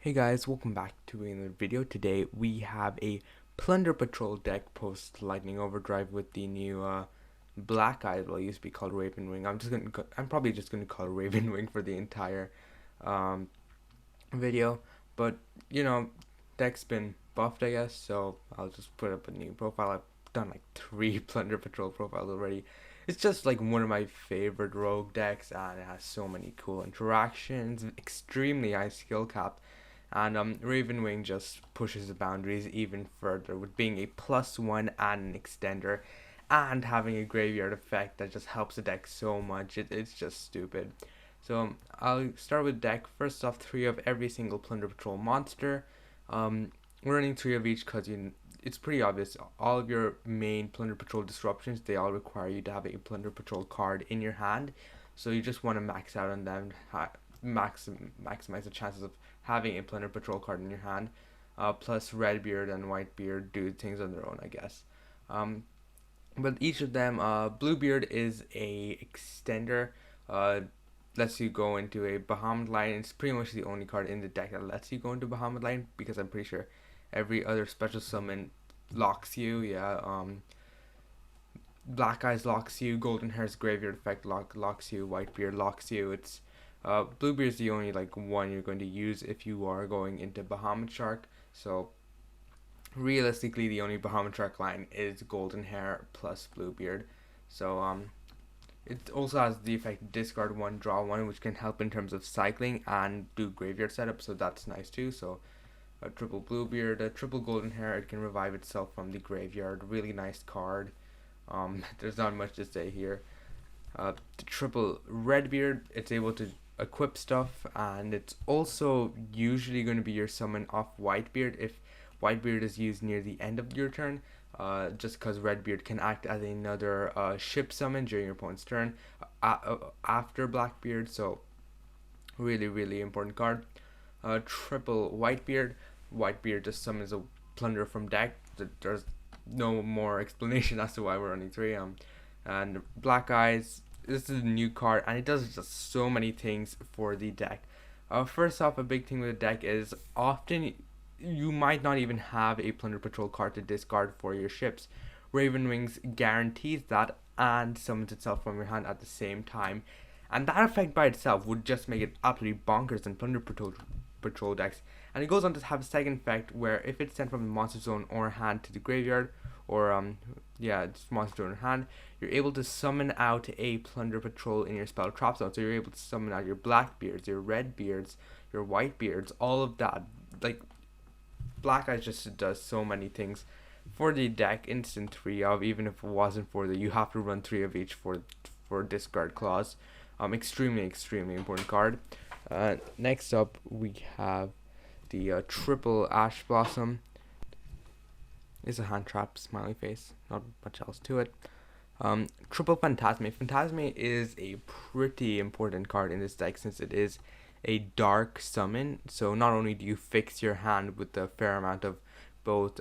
Hey guys, welcome back to another video. Today we have a Plunder Patrol deck post Lightning Overdrive with the new Blackeyes. Well, it used to be called Ravenwing. I'm probably just gonna call it Ravenwing for the entire um, video. But you know, deck's been buffed, I guess. So I'll just put up a new profile. I've done like 3 Plunder Patrol profiles already. It's just like one of my favorite rogue decks, and it has so many cool interactions, extremely high skill cap. And Ravenwing just pushes the boundaries even further with being a +1 and an extender and having a graveyard effect that just helps the deck so much. It's just stupid. So I'll start with deck. First off, 3 of every single Plunder Patrol monster. We're running 3 of each because it's pretty obvious. All of your main Plunder Patrol disruptions, they all require you to have a Plunder Patrol card in your hand. So you just want to max out on them, maximize the chances of having a Plunder Patrol card in your hand. Plus Redbeard and Whitebeard do things on their own, I guess. But each of them, Bluebeard is a extender. Lets you go into a Bahamut line. It's pretty much the only card in the deck that lets you go into Bahamut line, because I'm pretty sure every other special summon locks you. Blackeyes locks you, Golden Hair's graveyard effect locks you, Whitebeard locks you. It's Bluebeard is the only one you're going to use if you are going into Bahamut Shark. So realistically, the only Bahamut Shark line is Golden Hair plus Bluebeard. So it also has the effect discard 1, draw 1, which can help in terms of cycling and do graveyard setup. So that's nice too. So a triple Bluebeard, a triple Golden Hair. It can revive itself from the graveyard. Really nice card. There's not much to say here. The triple Redbeard, it's able to equip stuff, and it's also usually going to be your summon off Whitebeard if Whitebeard is used near the end of your turn, just because Redbeard can act as another ship summon during your opponent's turn after Blackbeard. So really important card. Triple Whitebeard just summons a plunder from deck. There's no more explanation as to why we're running 3. And Blackeyes, this is a new card, and it does just so many things for the deck. First off, a big thing with the deck is often you might not even have a Plunder Patrol card to discard for your ships. Ravenwings guarantees that and summons itself from your hand at the same time, and that effect by itself would just make it absolutely bonkers in Plunder Patrol decks. And it goes on to have a second effect where if it's sent from the monster zone or hand to the graveyard, or it's monster zone or hand, you're able to summon out a Plunder Patrol in your spell trap zone. So you're able to summon out your Blackbeards, your Redbeards, your Whitebeards, all of that. Like, Blackeyes just does so many things for the deck. Instant 3 of, even if it wasn't for the, you have to run 3 of each for discard clause. Extremely important card. Next up we have the triple Ash Blossom. It's a hand trap, smiley face, not much else to it. Triple Phantasme. Phantasme is a pretty important card in this deck since it is a dark summon. So not only do you fix your hand with a fair amount of both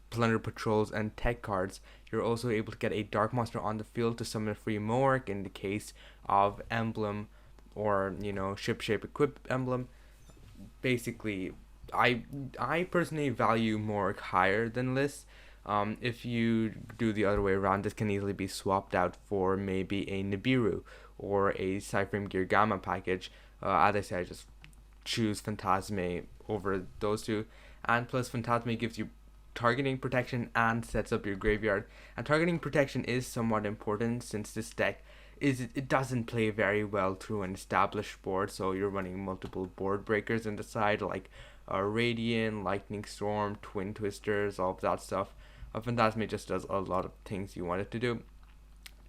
Plunder Patrols and tech cards, you're also able to get a dark monster on the field to summon a free Moark in the case of Emblem or ship shape equip Emblem. Basically, I personally value Moark higher than this. If you do the other way around, this can easily be swapped out for maybe a Nibiru or a Cyframe Gear Gamma package. As I said, I just choose Phantasme over those two. And plus, Phantasme gives you targeting protection and sets up your graveyard. And targeting protection is somewhat important since this deck it doesn't play very well through an established board. So you're running multiple board breakers in the side, like Radiant, Lightning Storm, Twin Twisters, all of that stuff. Phantasme just does a lot of things you want it to do.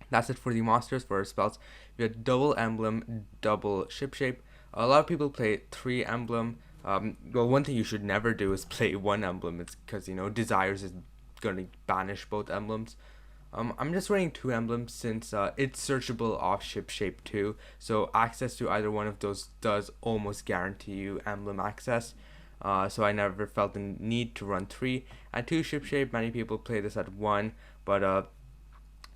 That's it for the monsters. For spells, we have double Emblem, double Ship Shape. A lot of people play 3 Emblem. Well, one thing you should never do is play 1 Emblem. It's because Desires is going to banish both emblems. I'm just running 2 emblems since it's searchable off Ship Shape too. So access to either one of those does almost guarantee you emblem access. So I never felt the need to run 3. And 2 Ship Shape, many people play this at 1, but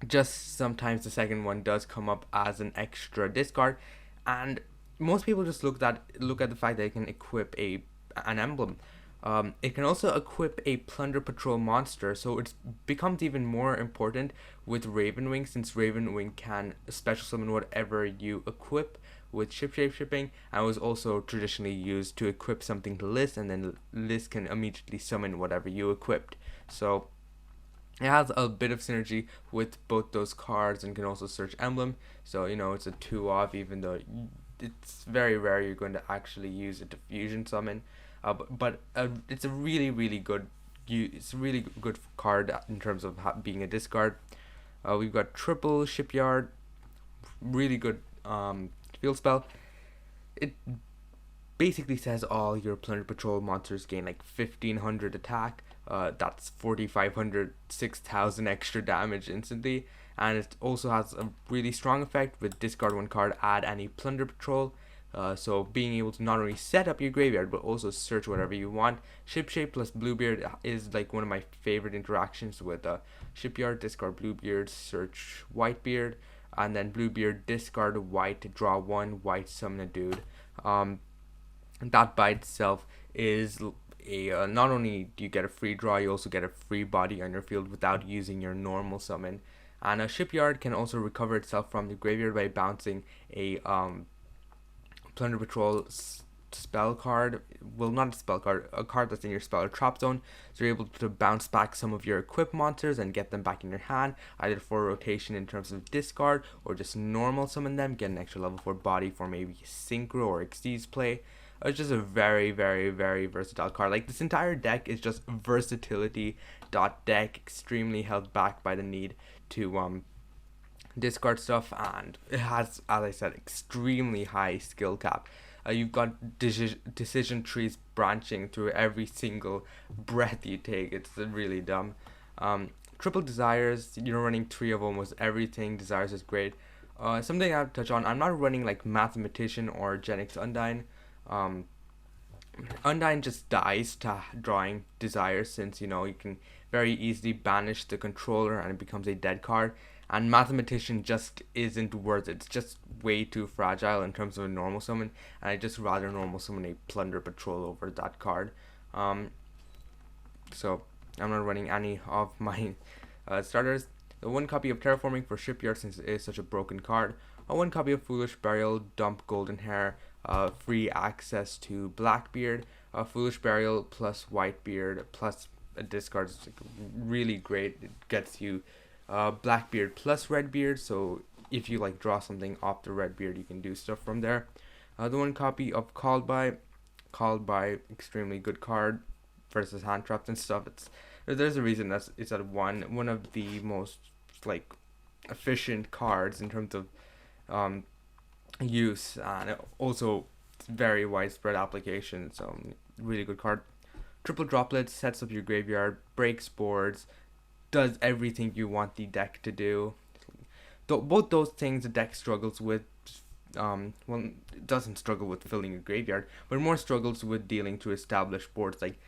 just sometimes the second one does come up as an extra discard, and most people just look at the fact that they can equip a an emblem. It can also equip a Plunder Patrol monster, so it becomes even more important with Ravenwing, since Ravenwing can special summon whatever you equip with ship shape shipping, and was also traditionally used to equip something to Liz, and then Liz can immediately summon whatever you equipped. So it has a bit of synergy with both those cards, and can also search Emblem. So it's a 2-off, even though it's very rare you're going to actually use it to fusion summon. But it's a really good. It's a really good card in terms of being a discard. We've got triple Shipyard, really good field spell. It basically says all your Plunder Patrol monsters gain like 1500 attack. That's 4500, 6000 extra damage instantly. And it also has a really strong effect with discard one card, add any Plunder Patrol. So being able to not only set up your graveyard but also search whatever you want. Shipshape plus Bluebeard is like one of my favorite interactions with Shipyard. Discard Bluebeard, search Whitebeard, and then Bluebeard discard white, draw one white, summon a dude. That by itself is not only do you get a free draw, you also get a free body on your field without using your normal summon. And a Shipyard can also recover itself from the graveyard by bouncing a Plunder Patrol spell card. Well, not a spell card, a card that's in your spell or trap zone. So you're able to bounce back some of your equipped monsters and get them back in your hand, either for rotation in terms of discard or just normal summon them, get an extra level 4 body for maybe synchro or Xyz play. It's just a very versatile card. Like, this entire deck is just versatility dot deck, extremely held back by the need to discard stuff, and it has, as I said, extremely high skill cap. You've got decision trees branching through every single breath you take. It's really dumb. Triple desires, you're running 3 of almost everything. Desires is great. Something I have to touch on, I'm not running like Mathematician or Genix Undyne. Undyne just dies to drawing desires, since you can very easily banish the controller and it becomes a dead card. And Mathematician just isn't worth it. It's just way too fragile in terms of a normal summon, and I just rather normal summon a Plunder Patrol over that card. So I'm not running any of my starters. The 1 copy of Terraforming for Shipyard, since it is such a broken card. 1 copy of Foolish Burial, dump Golden Hair, free access to Blackbeard. Foolish Burial plus Whitebeard plus a discard is like really great. It gets you Blackbeard plus Redbeard, so if you like draw something off the Redbeard, you can do stuff from there. The 1 copy of Called by, extremely good card versus hand traps and stuff. There's a reason that it's at one of the most like efficient cards in terms of use, and also very widespread application. So really good card. Triple droplets, sets up your graveyard, breaks boards, does everything you want the deck to do. Both those things the deck struggles with. It doesn't struggle with filling a graveyard, but more struggles with dealing to established boards. Like,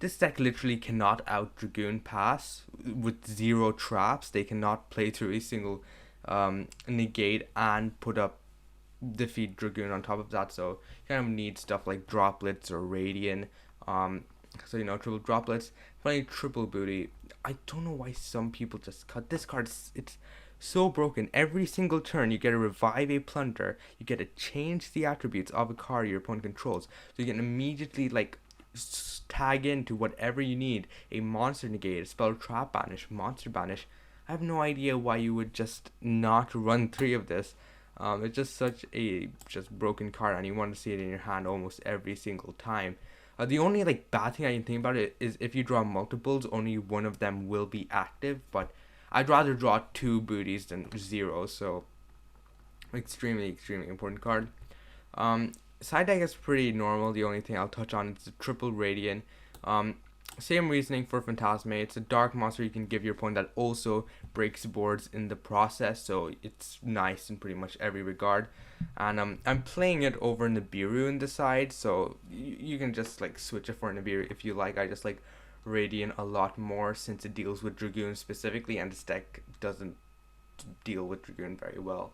this deck literally cannot out Dragoon Pass with 0 traps. They cannot play through a single negate and put up defeat Dragoon on top of that. So you kind of need stuff like droplets or Radiant. So triple droplets, finally triple booty. I don't know why some people just cut this card. It's so broken. Every single turn you get to revive a Plunder, you get to change the attributes of a card your opponent controls, so you can immediately like tag into whatever you need. A monster negate, a spell trap banish, monster banish. I have no idea why you would just not run 3 of this. It's just such a broken card, and you want to see it in your hand almost every single time. The only like bad thing I can think about it is if you draw multiples, only one of them will be active. But I'd rather draw 2 booties than 0. So extremely important card. Side deck is pretty normal. The only thing I'll touch on is the triple Radiant. Same reasoning for Phantasme. It's a dark monster you can give your opponent that also breaks boards in the process, so it's nice in pretty much every regard. And I'm playing it over Nibiru in the side, so you can just like switch it for Nibiru if you like. I just like Radiant a lot more since it deals with Dragoon specifically, and this deck doesn't deal with Dragoon very well.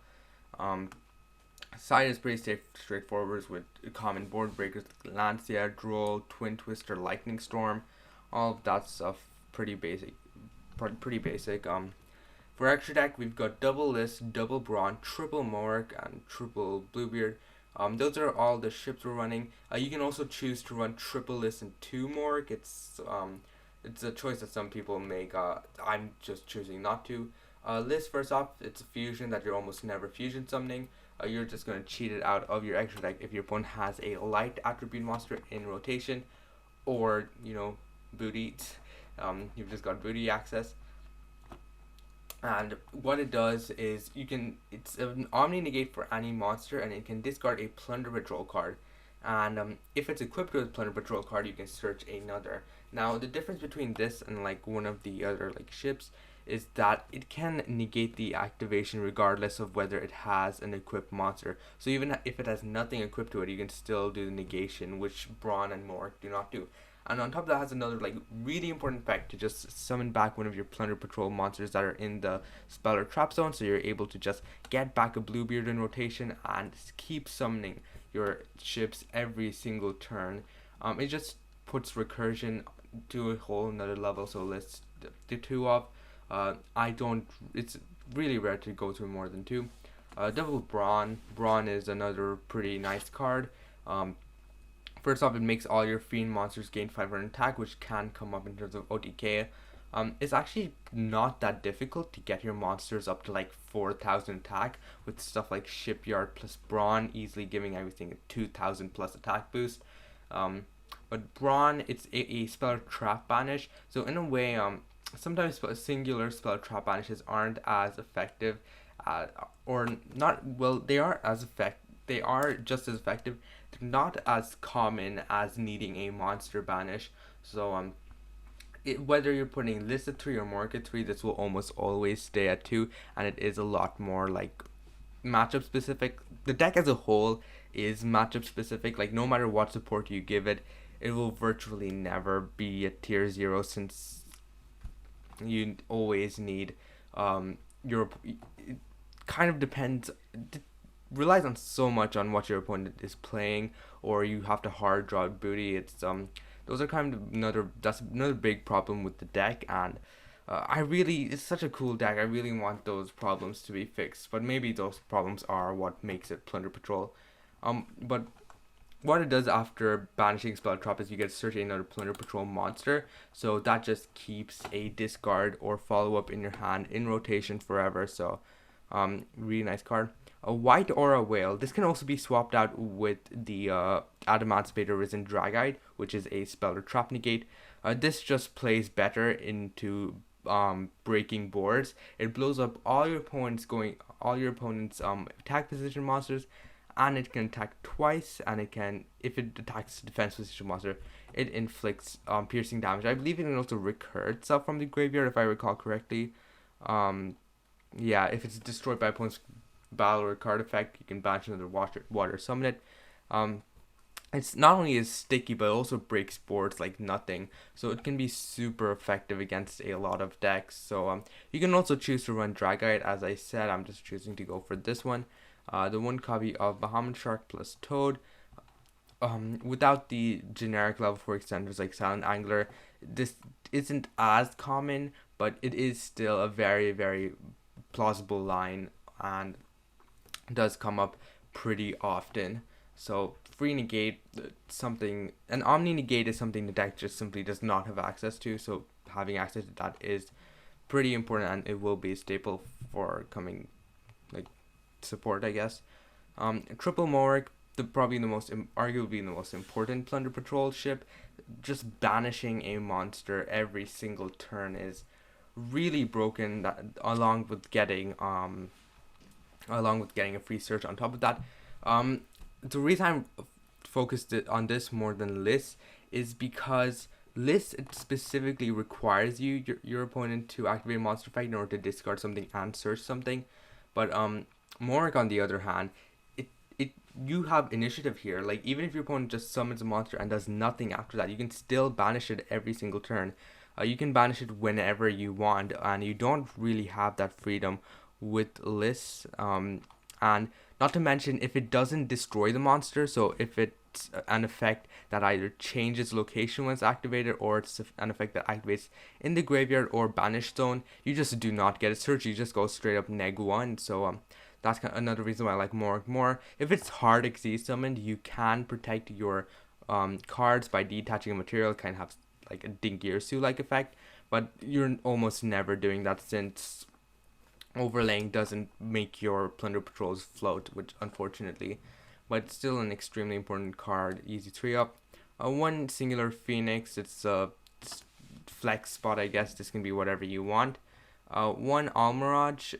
Side is pretty straightforward with common board breakers like Lancia, Droll, Twin Twister, Lightning Storm, all of that stuff. Pretty basic. Pretty basic. For extra deck, we've got double List, double Brawn, triple Mork, and triple Bluebeard. Those are all the ships we're running. You can also choose to run triple List and two Mork. It's a choice that some people make. I'm just choosing not to. List, first off, it's a fusion that you're almost never fusion summoning. You're just going to cheat it out of your extra deck if your opponent has a light attribute monster in rotation, or booty. You've just got booty access. And what it does is it's an Omni Negate for any monster, and it can discard a Plunder Patrol card. And if it's equipped with a Plunder Patrol card, you can search another. Now, the difference between this and like one of the other like ships is that it can negate the activation regardless of whether it has an equipped monster. So even if it has nothing equipped to it, you can still do the negation, which Brawn and Mork do not do. And on top of that, has another like really important effect to just summon back one of your Plunder Patrol monsters that are in the spell or trap zone, so you're able to just get back a Bluebeard in rotation and keep summoning your ships every single turn. It just puts recursion to a whole another level. So let's do two of. It's really rare to go through more than two. Double Brawn. Brawn is another pretty nice card. First off, it makes all your fiend monsters gain 500 attack, which can come up in terms of OTK. It's actually not that difficult to get your monsters up to like 4,000 attack with stuff like Shipyard plus Brawn, easily giving everything a 2,000 plus attack boost. But Brawn, it's a spell trap banish, so in a way, sometimes singular spell trap banishes aren't as effective, or not. Well, they are as effective. They are just as effective. They're not as common as needing a monster banish. So whether you're putting List at 3 or Mork at 3, this will almost always stay at 2, and it is a lot more like matchup specific. The deck as a whole is matchup specific. Like no matter what support you give it, it will virtually never be a tier 0, since you always need your. It kind of depends. Relies on so much on what your opponent is playing, or you have to hard draw booty. Those are kind of that's another big problem with the deck, and it's such a cool deck. I really want those problems to be fixed, but maybe those problems are what makes it Plunder Patrol. But what it does after banishing spell trap is you get to search another Plunder Patrol monster, so that just keeps a discard or follow up in your hand in rotation forever. So really nice card. A White Aura Whale. This can also be swapped out with the Adamantipator Risen Dragite, which is a spell or trap negate. This just plays better into breaking boards. It blows up all your opponent's attack position monsters, and it can attack twice. And if it attacks defense position monster, it inflicts piercing damage. I believe it can also recur itself from the graveyard, if I recall correctly. Yeah, if it's destroyed by opponent's battle or card effect, you can banish another water summon it. It's not only is sticky, but it also breaks boards like nothing, so it can be super effective against a lot of decks. So you can also choose to run Dragite. As I said, I'm just choosing to go for this one. The one copy of Bahamut Shark plus Toad. Without the generic level 4 extenders like Silent Angler, this isn't as common, but it is still a very, very plausible line, and does come up pretty often. So free negate, an Omni Negate is something the deck just simply does not have access to, so having access to that is pretty important, and it will be a staple for coming like support, I guess. Triple Mork, arguably the most important Plunder Patrol ship. Just banishing a monster every single turn is really broken, along with getting a free search on top of that. The reason I'm focused on this more than List is because List specifically requires your opponent to activate a monster effect in order to discard something and search something. But Mork, on the other hand, you have initiative here. Like, even if your opponent just summons a monster and does nothing after that, you can still banish it every single turn. You can banish it whenever you want, and you don't really have that freedom with List. And Not to mention, if it doesn't destroy the monster, so if it's an effect that either changes location when it's activated, or it's an effect that activates in the graveyard or banish zone, you just do not get a search. You just go straight up -1. So that's another reason why I like Morg more. If it's hard XZ summoned, you can protect your cards by detaching a material, kind of have like a Dingirsu like effect, but you're almost never doing that, since overlaying doesn't make your Plunder patrols float, which unfortunately, but it's still an extremely important card. Easy 3-up. One singular Phoenix, it's a flex spot, I guess. This can be whatever you want. One Almirage,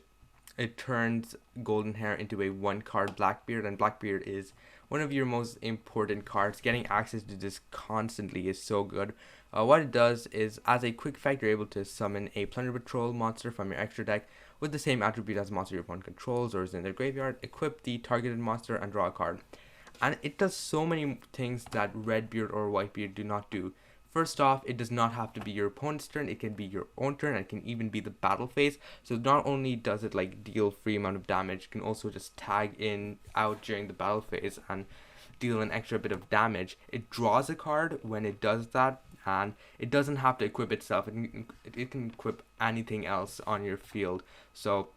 it turns Golden Hair into a 1-card Blackbeard, and Blackbeard is one of your most important cards. Getting access to this constantly is so good. What it does is, as a quick effect, you're able to summon a Plunder Patrol monster from your extra deck with the same attribute as monster your opponent controls or is in their graveyard. Equip the targeted monster and draw a card. And it does so many things that Redbeard or Whitebeard do not do. First off, it does not have to be your opponent's turn. It can be your own turn, and it can even be the battle phase. So not only does it like deal free amount of damage, it can also just tag in out during the battle phase and deal an extra bit of damage. It draws a card when it does that, and it doesn't have to equip itself. It can equip anything else on your field. So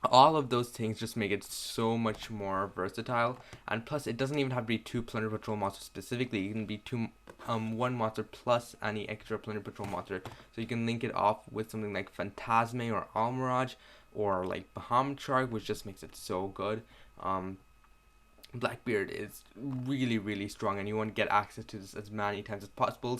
all of those things just make it so much more versatile, and plus it doesn't even have to be 2 Plunder Patrol monsters specifically. It can be 1 monster plus any extra Plunder Patrol monster, so you can link it off with something like Phantasme or Almirage or like Bahamut Shark, which just makes it so good. Blackbeard is really strong, and you want to get access to this as many times as possible.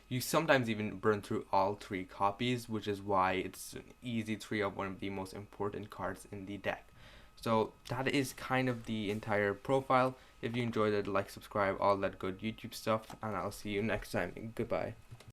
You sometimes even burn through all 3 copies, which is why it's an easy 3-up, one of the most important cards in the deck. So that is kind of the entire profile. If you enjoyed it, like, subscribe, all that good YouTube stuff, and I'll see you next time. Goodbye.